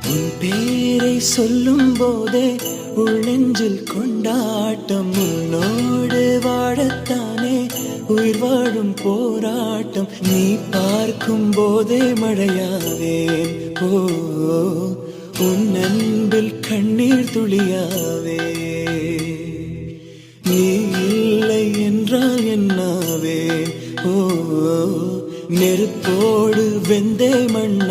உன் பேரை சொல்லும் போதே உள்ளெஞ்சில் கொண்டாட்டம். உன்னோடு வாழத்தானே உயிர் வாழும் போராட்டம். நீ பார்க்கும் போதே மழையாவேன். ஓ, உன் அன்பில் கண்ணீர் துளியாவே. நீ இல்லை என்றால் என்னாவே? ஓ, நெருப்போடு வெந்தே மண்ண